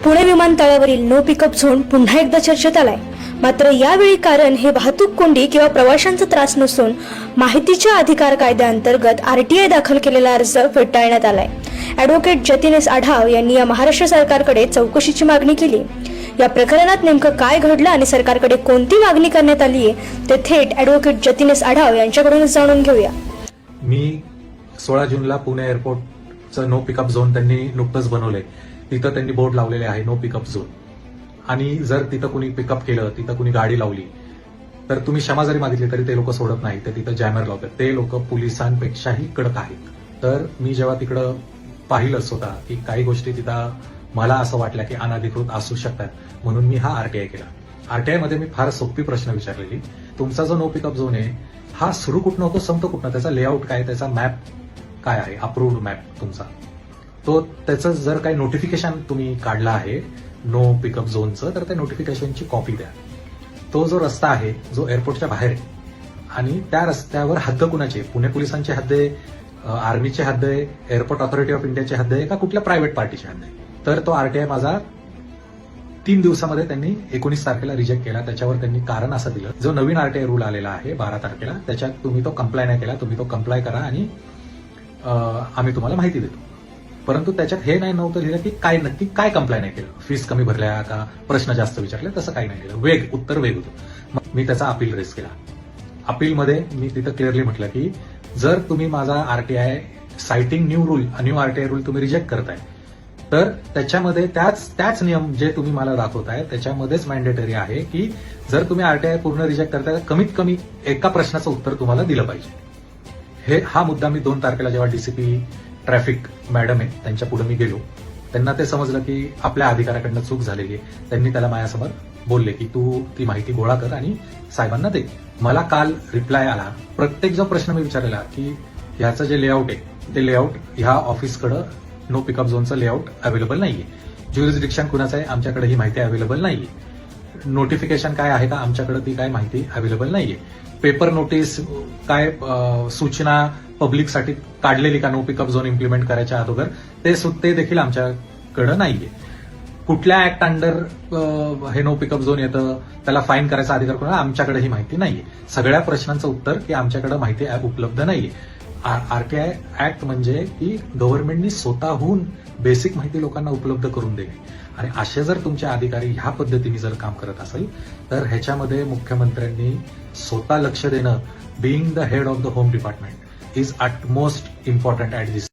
पुणे विमानतळावरील know pick up zone पुन्हा एकदा चर्चेत आलाय. मात्र यावेळी कारण हे वाहतूक कोंडी किंवा प्रवाशांचा त्रास नसून माहितीच्या अधिकार कायद्याअंतर्गत आरटीआय दाखल केलेला अर्ज फेटाळण्यात आलाय. ॲडव्होकेट जतीन एस आढाव यांनी या महाराष्ट्र सरकारकडे चौकशीची मागणी केली. या प्रकरणात नेमकं काय घडलं आणि सरकारकडे कोणती मागणी करण्यात आली आहे ते थेट ॲडव्होकेट जतीन एस आढाव यांच्याकडूनच जाणून घेऊया. मी 16 जूनला पुणे एअरपोर्टचं नो पिकअप झोन त्यांनी नुकतंच बनवलंय. तिथं त्यांनी बोर्ड लावलेले आहे नो पिकअप झोन. आणि जर तिथं कुणी पिकअप केलं, तिथं कुणी गाडी लावली तर तुम्ही क्षमा जरी मागितली तरी ते लोक सोडत नाही, तर तिथं जॅमर लावतात. ते लोक पोलिसांपेक्षाही कडक आहेत. तर मी जेव्हा तिकडं पाहिलं स्वतः की काही गोष्टी तिथं मला असं वाटलं की अनधिकृत असू शकतात, म्हणून मी हा आरटीआय केला. आरटीआय मध्ये मी फार सोपी प्रश्न विचारलेली, तुमचा जो नो पिकअप झोन आहे हा सुरू कुठनं होतो, संपतो कुठनं, त्याचा लेआउट काय, त्याचा मॅप काय आहे, अप्रूव्ड मॅप तुमचा तो, त्याचं जर काही नोटिफिकेशन तुम्ही काढलं आहे नो पिकअप झोनचं, तर त्या नोटिफिकेशनची कॉपी द्या. तो जो रस्ता आहे जो एअरपोर्टच्या बाहेर आहे आणि त्या रस्त्यावर हद्द कुणाची आहे, पुणे पोलिसांची हद्द आहे, आर्मीची हद्द आहे, एअरपोर्ट ऑथॉरिटी ऑफ इंडियाची हद्द आहे का कुठल्या प्रायव्हेट पार्टीची हद्द आहे. तर तो आरटीआय माझा 3 दिवसामध्ये त्यांनी 19 तारखेला रिजेक्ट केला. त्याच्यावर त्यांनी कारण असं दिलं, जो नवीन आरटीआय रूल आलेला आहे 12 तारखेला, त्याच्यात तुम्ही तो कंप्लाय नाही केला, तुम्ही तो कंप्लाय करा आणि आम्ही तुम्हाला माहिती देतो. परंतु त्याच्यात हे नव्हतं लिहिलं की काय नक्की काय कंप्लाय नाही केलं, फीस कमी भरल्या का, प्रश्न जास्त विचारले, तसं काही नाही केलं. उत्तर वेग होतं. मी त्याचा अपील रेस केला. अपीलमध्ये मी तिथं क्लिअरली म्हटलं की जर तुम्ही माझा RTI sighting new RTI rule तुम्ही रिजेक्ट करताय, तर त्याच्यामध्ये त्याच नियम जे तुम्ही मला दाखवताय त्याच्यामध्येच मॅन्डेटरी आहे की जर तुम्ही आरटीआय पूर्ण रिजेक्ट करताय तर कमीत कमी एका प्रश्नाचं उत्तर तुम्हाला दिलं पाहिजे. हा मुद्दा मी 2 तारखेला जेव्हा डीसीपी ट्रॅफिक मॅडम आहे त्यांच्या पुढे मी गेलो, त्यांना ते समजलं की आपल्या अधिकाऱ्याकडनं चूक झालेली आहे. त्यांनी त्याला माझ्यासमोर बोलले की तू ती माहिती गोळा कर आणि साहेबांना दे. मला काल रिप्लाय आला. प्रत्येक जो प्रश्न मी विचारलेला की ह्याचं जे लेआउट आहे ते लेआउट ह्या ऑफिसकडं नो पिकअप झोनचं लेआउट अवेलेबल नाहीये. ज्युरिस्डिक्शन कुणाचं आहे आमच्याकडे ही माहिती अवेलेबल नाहीये. नोटिफिकेशन काय आहे का आमच्याकडे ती काय माहिती अवेलेबल नाहीये. पेपर नोटीस काय सूचना पब्लिकसाठी काढलेली का नो पिकअप झोन इम्प्लिमेंट करायच्या अगोदर ते देखील आमच्याकडे नाहीये. कुठल्या ऍक्ट अंडर हे नो पिकअप झोन येतं, त्याला फाईन करायचा अधिकार कोणाला, आमच्याकडे ही माहिती नाहीये. सगळ्या प्रश्नांचं उत्तर की आमच्याकडे माहिती उपलब्ध नाहीये. आरटीआय ऍक्ट म्हणजे की गव्हर्नमेंटनी स्वतःहून बेसिक माहिती लोकांना उपलब्ध करून देणे. आणि असे जर तुमचे अधिकारी ह्या पद्धतीने जर काम करत असेल तर ह्याच्यामध्ये मुख्यमंत्र्यांनी स्वतः लक्ष देणं, being the head of the home department is at most important at this